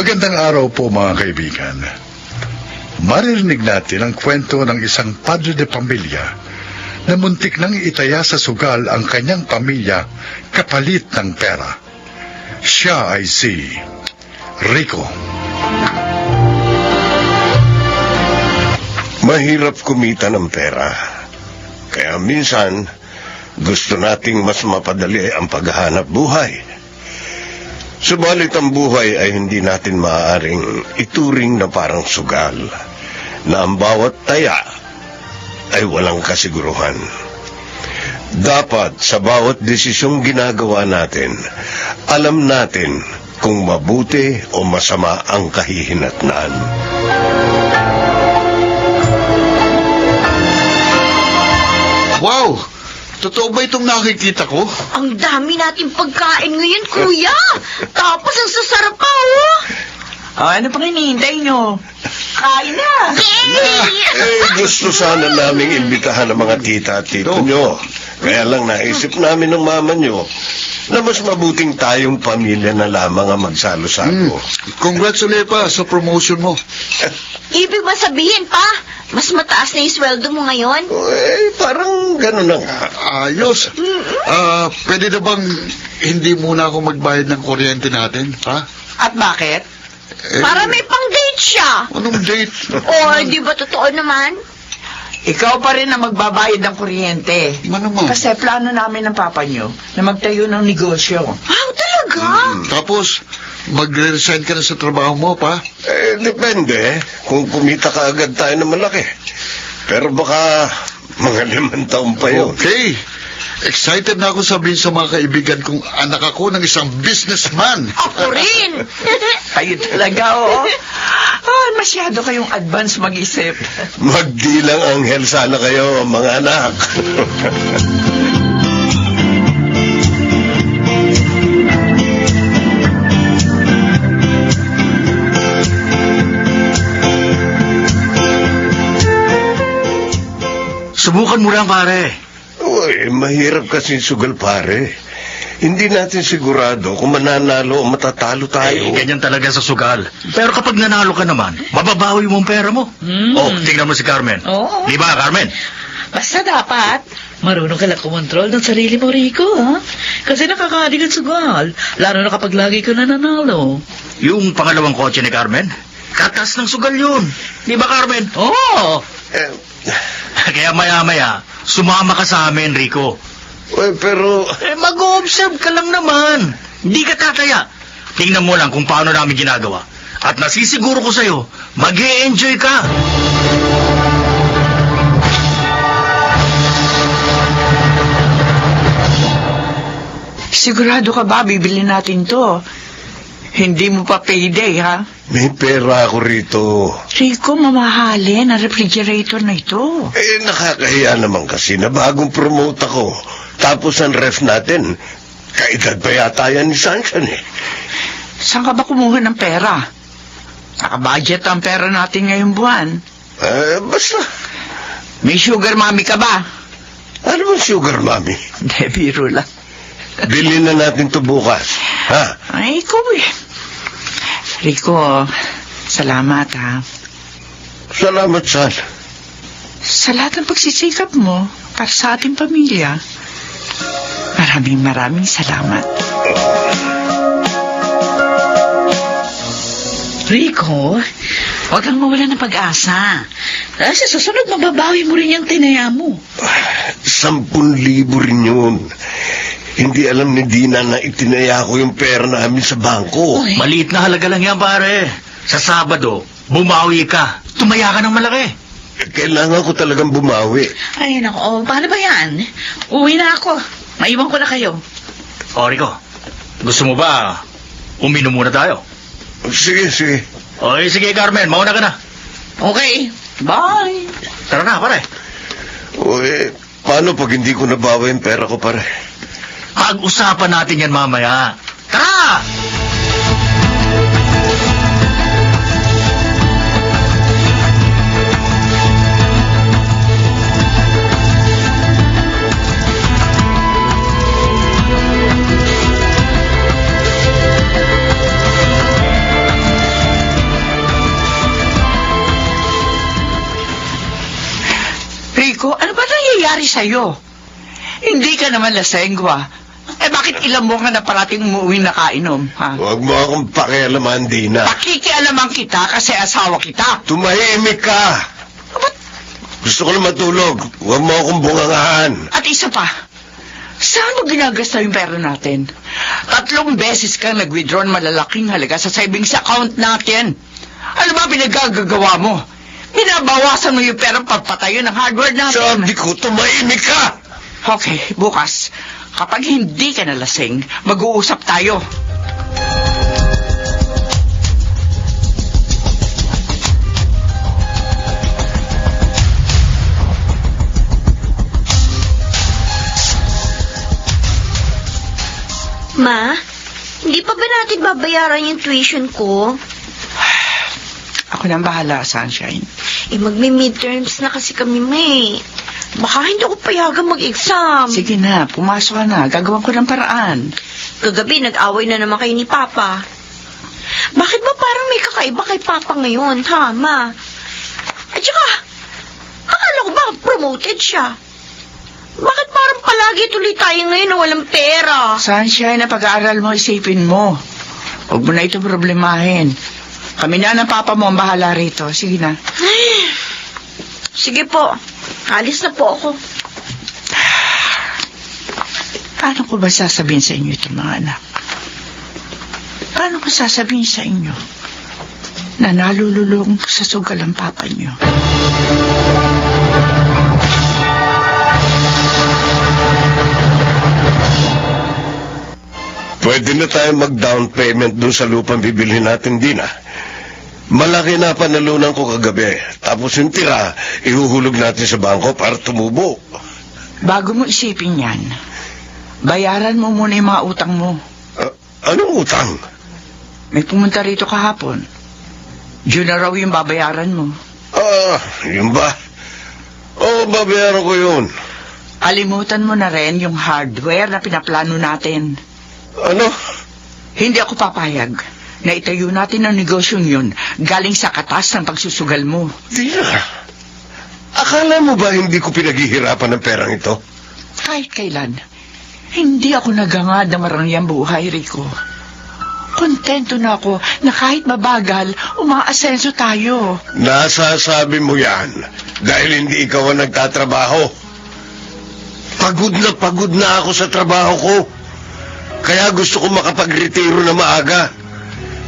Magandang araw po mga kaibigan. Maririnig natin ang kwento ng isang padre de pamilya na muntik nang itaya sa sugal ang kanyang pamilya kapalit ng pera. Siya ay si Rico. Mahirap kumita ng pera. Kaya minsan, gusto nating mas mapadali ang paghahanap buhay. Subalit ang buhay ay hindi natin maaaring ituring na parang sugal, na ang bawat taya ay walang kasiguruhan. Dapat sa bawat desisyong ginagawa natin, alam natin kung mabuti o masama ang kahihinatnan. Wow! Totoo ba itong nakikita ko? Ang dami nating pagkain ngayon, kuya. Tapos ang sasarap pa, oh. Ano pang hinihintay nyo? Kain na! Gusto sana naming imbitahan ang mga tita at tito nyo. Kaya lang naisip namin ng mama nyo na mas mabuting tayong pamilya na lamang ang magsalo-salo. Congrats ulit pa sa promotion mo. Ibig ba sabihin, pa? Mas mataas na yung sweldo mo ngayon? Parang gano'n na nga. Ayos. Pwede na bang hindi muna ako magbayad ng kuryente natin, ha? At bakit? Para may pang-date siya. Anong date? O, di ba totoo naman? Ikaw pa rin ang magbabayad ng kuryente. Naman. Kasi plano namin ng papa nyo na magtayo ng negosyo. Wow, talaga? Tapos, magre-resign ka na sa trabaho mo, pa? Depende. Kung kumita ka agad tayo na malaki. Pero baka mga 5 taon pa yun. Okay. Excited na ako sabihin sa mga kaibigan kong anak ako ng isang businessman. Ako rin. Kayo talaga, oo. Masyado kayong advance mag-isip. Magdilang anghel sana kayo, mga anak. Subukan mo lang, pare. Uy, mahirap kasi sugal, pare. Hindi natin sigurado kung mananalo o matatalo tayo. Ganyan talaga sa sugal. Pero kapag nanalo ka naman, mababawi mo ang pera mo. Oh, tingnan mo si Carmen. Oo. Di ba, Carmen? Basta dapat, marunong ka lang kumontrol ng sarili mo, Rico, ha? Kasi nakakadig ang sugal, lalo na kapag lagi ka nananalo. Yung pangalawang kotse ni Carmen, katas ng sugal yun. Di ba, Carmen? Oo. Kaya maya-maya, sumama ka sa amin, Rico. Uy, pero... Mag-observe ka lang naman. Hindi ka tataya. Tingnan mo lang kung paano namin ginagawa. At nasisiguro ko sa'yo, mag-e-enjoy ka. Sigurado ka ba bibili natin to? Hindi mo pa payday, ha? May pera ako rito. Rico, mamahalin ang refrigerator na ito. Nakakahiya naman kasi na bagong promote ako. Tapos ang ref natin, kaedad pa yata yan ni Sunshine eh. Saan ka ba kumuha ng pera? Nakabudget ang pera natin ngayong buwan. Basta. May sugar mommy ka ba? Ano bang sugar, mami? Hindi, biro lang. Bilhin na natin to bukas. Ha? Ay, ikaw eh. Rico, salamat ha. Salamat, Sal. Sa lahat ng pagsisikap mo para sa ating pamilya. Maraming salamat. Rico, huwag kang mawala ng pag-asa. Sa susunod, mababawi mo rin yung tinaya mo. 10,000 rin yun. Hindi alam ni Dina na itinaya ko yung pera namin sa bangko. Uy. Maliit na halaga lang yan, pare. Sa Sabado, bumawi ka. Tumaya ka ng malaki. Kailangan ko talagang bumawi. Ay, nako, paano ba yan? Uwi na ako. Maiwan ko na kayo. O, Rico, gusto mo ba uminom muna tayo? Sige. Oy, sige, Carmen, mauna ka na. Okay, bye. Tara na, pare. Uy, paano pag hindi ko nabawi yung pera ko, pare? Pag-usapan natin yan mamaya. Tara! sa'yo. Hindi ka naman lasengwa. Eh bakit ilang mo ka na parating umuwi na kainom, ha? Huwag mo akong pakialaman, Dina. Pakikialaman kita kasi asawa kita. Tumahimik ka! Gusto ko na matulog. Huwag mo akong bungangahan. At isa pa, saan mo ginagasta yung pera natin? 3 beses kang nag-withdraw ng malalaking halaga sa savings account natin. Ano ba pinagagagawa mo? Binabawasan mo yung pera pagpatayo ng hardware natin. Sabi ko, tumahimik ka! Okay, bukas, kapag hindi ka nalasing, mag-uusap tayo. Ma, hindi pa ba natin babayaran yung tuition ko? Ako nang bahala, Sunshine. Magmi-midterms na kasi kami, May. Baka hindi ako payagan mag-exam. Sige na, pumasok ka na. Gagawin ko ng paraan. Kagabi, nag-away na naman kayo ni Papa. Bakit ba parang may kakaiba kay Papa ngayon, ha, Ma? At saka, akala ko ba promoted siya? Bakit parang palagi tuloy tayo ngayon na walang pera? Sunshine, na pag-aaral mo, isipin mo. Huwag mo na ito problemahin. Kami na ng papa mo ang bahala rito. Sige na. Sige po. Alis na po ako. Paano ko ba sasabihin sa inyo ito, mga anak? Paano ko sasabihin sa inyo na nalululong sa sugal ang papa niyo? Pwede na tayo mag-down payment dun sa lupang bibilhin natin, Dina. Malaki na panalunan ko kagabi. Tapos yung tira, ihuhulog natin sa bangko para tumubo. Bago mo isipin yan, bayaran mo muna yung mga utang mo. Anong utang? May pumunta rito kahapon. Yun na raw yung babayaran mo. Yun ba? Oo, babayaran ko yun. Alimutan mo na rin yung hardware na pinaplano natin. Ano? Hindi ako papayag na itayo natin ang negosyong yun galing sa katas ng pagsusugal mo. Dina, akala mo ba hindi ko pinaghihirapan ng perang ito? Kahit kailan, hindi ako nagangad ng marangyang buhay, Rico. Kontento na ako na kahit mabagal, umaasenso tayo. Nasasabi mo yan dahil hindi ikaw ang nagtatrabaho. Pagod na ako sa trabaho ko. Kaya gusto ko makapag-retiro na maaga.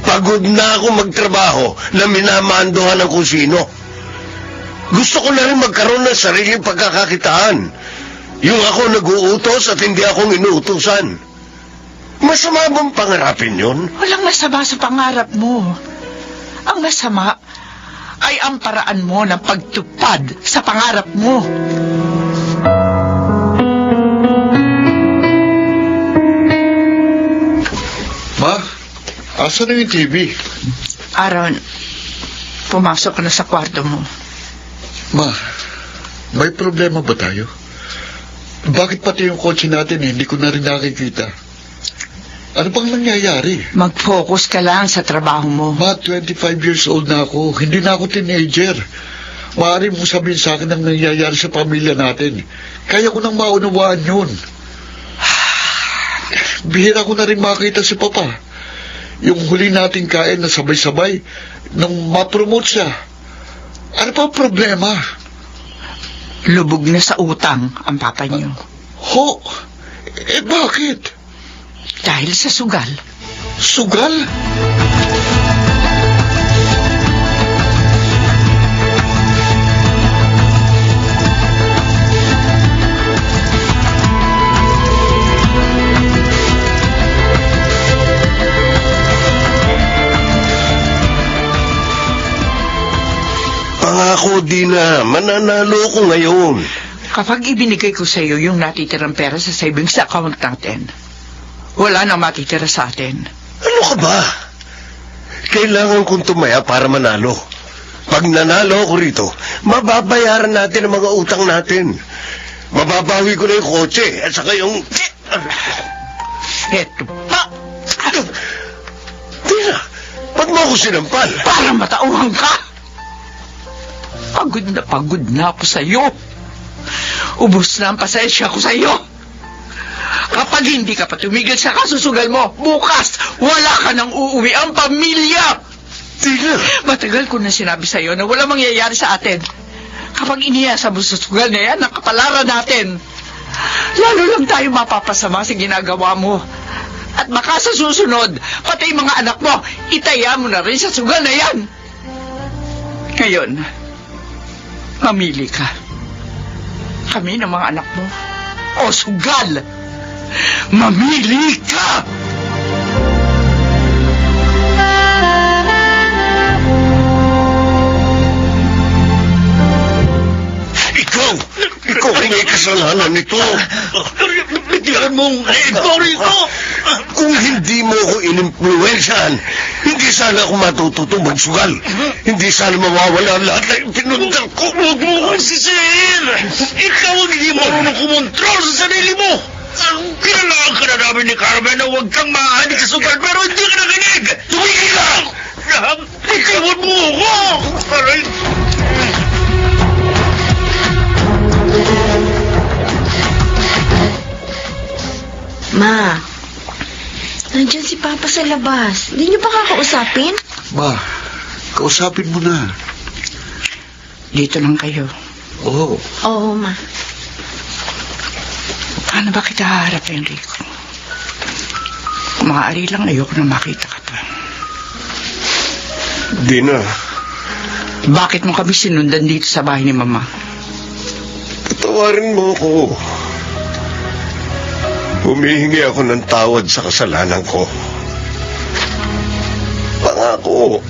Pagod na ako magtrabaho na minamandohan ng kung sino. Gusto ko na rin magkaroon ng sariling pagkakakitaan. Yung ako nag-uutos at hindi akong inuutosan. Masama bang pangarapin yun? Walang masama sa pangarap mo. Ang masama ay ang paraan mo ng pagtupad sa pangarap mo. Ma, asan na yung TV? Aaron, pumasok ka na sa kwarto mo. Ma, may problema ba tayo? Bakit pati yung kotse natin hindi ko na rin nakikita? Ano bang nangyayari? Mag-focus ka lang sa trabaho mo. Ma, 25 years old na ako. Hindi na ako teenager. Maaari mong sabihin sa akin ang nangyayari sa pamilya natin. Kaya ko nang maunawaan yun. Bihira ko na rin makita si Papa. Yung huli nating kain na sabay-sabay nung ma-promote siya. Ano pa ang problema? Lubog na sa utang ang papa niyo. Ho? Bakit? Dahil sa sugal. Sugal? Pangako, Dina, mananalo ko ngayon. Kapag ibinigay ko sa iyo yung natitirang pera sa savings account natin, wala nang matitira sa atin. Ano ka ba? Kailangan kong tumaya para manalo. Pag nanalo ako rito, mababayaran natin ang mga utang natin. Mababawi ko na yung kotse at saka yung... Eto pa! Dina, ba't mo ako sinampal? Para matauhan ka! Pagod na ako sa iyo. ubos na ang pasensya ko sa iyo. Kapag hindi ka pa tumigil sa kasusugal mo, bukas, wala ka nang uuwi ang pamilya. Tina! Matagal ko na sinabi sa iyo na wala mangyayari sa atin. Kapag iniyasa mo sa sugal na yan, ang kapalaran natin. Lalo lang tayo mapapasama sa ginagawa mo. At baka sa susunod, pati yung mga anak mo, itaya mo na rin sa sugal na yan. Ngayon, mamili ka. Kami ng mga anak mo, o sugal. Mamili ka! Ikaw ang may kasalanan nito. Bitiyan mong Rico! Kung hindi mo ako inimpluwensyahan, hindi sana ako matututong magsugal. Hindi sana mawawala lahat ng pinuntal ko. Huwag mo kong sisihin! Ikaw ang hindi marunong kumontrol sa sarili mo! Kailangan ka na namin ni Carmen na huwag kang maahanig sa sugal pero hindi ka nakinig! Tumigil ka! Ikiwan mo ako! Aray! Ma, nandyan si Papa sa labas. Hindi niyo pa kakausapin? Ma, kausapin mo na. Dito lang kayo. Oo. Oo, Ma. Paano ba kita haharapin, Rico? Kung maaari lang, ayoko na makita ka pa. Dina, Bakit mo kami sinundan dito sa bahay ni Mama? patawarin mo ako. Humihingi ako ng tawad sa kasalanan ko. Pangako,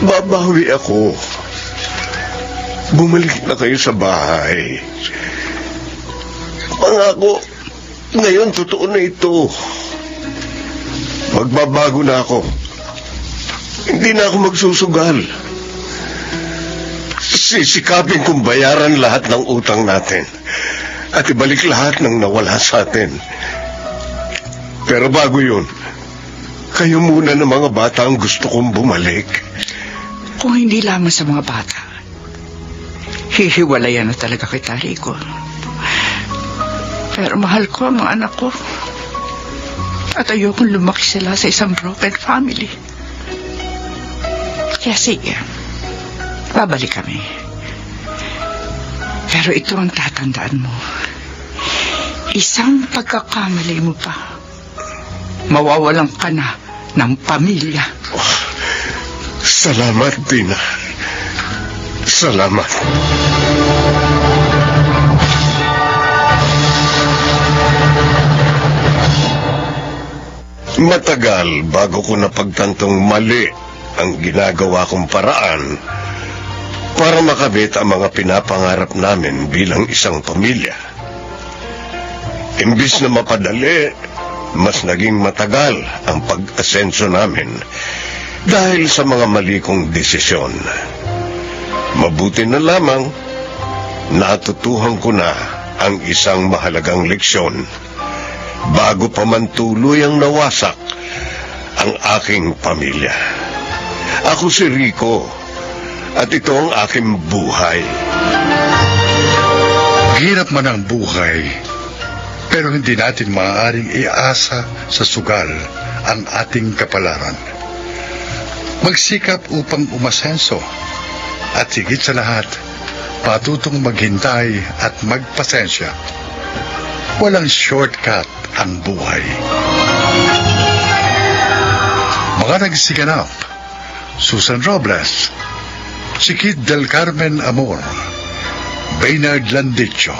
babawi ako. Bumalik na kayo sa bahay. Pangako, ngayon totoo na ito. Magbabago na ako. Hindi na ako magsusugal. Sisikapin kong bayaran lahat ng utang natin at ibalik lahat ng nawala sa atin. Pero bago yun, kayo muna ng mga bata ang gusto kong bumalik. Kung hindi lamang sa mga bata, hihiwalayan na talaga kita, Rico. Pero mahal ko ang mga anak ko. At ayokong lumaki sila sa isang broken family. Kaya sige, babalik kami. Pero ito ang tatandaan mo. Isang pagkakamali mo pa, mawawalan ka na ng pamilya. Salamat, Dina. Salamat. Matagal bago ko napagtantong mali ang ginagawa kong paraan para makamit ang mga pinapangarap namin bilang isang pamilya. Imbis na mapadali, mas naging matagal ang pag-asenso namin dahil sa mga mali kong desisyon. Mabuti na lamang, natutuhan ko na ang isang mahalagang leksyon bago pa man tuluyang nawasak ang aking pamilya. Ako si Rico, at ito ang aking buhay. Hirap man ang buhay, pero hindi natin maaaring iasa sa sugal ang ating kapalaran. Magsikap upang umasenso, at higit sa lahat, patutong maghintay at magpasensya. Walang shortcut ang buhay. Mga nagsiganap: Susan Robles, Chiquit del Carmen Amor, Baynard Landicho,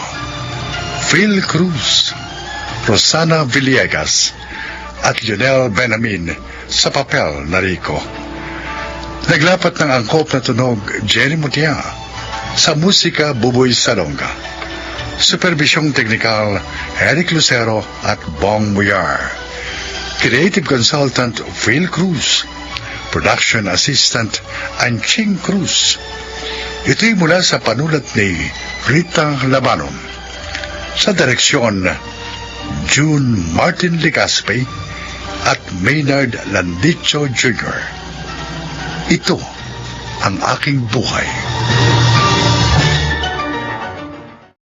Phil Cruz, Rosana Villegas, at Lionel Benamin sa papel na Rico. Naglapat ng angkop na tunog Jenny Mutia, sa musika Buboy Salonga. Supervisyong teknikal Eric Lucero at Bong Muyar. Creative Consultant Phil Cruz. Production Assistant Anching Cruz. Ito'y mula sa panulat ni Rita Labanon. Sa direksyon June Martin Ligaspe at Maynard Landicho Jr. Ito ang aking buhay.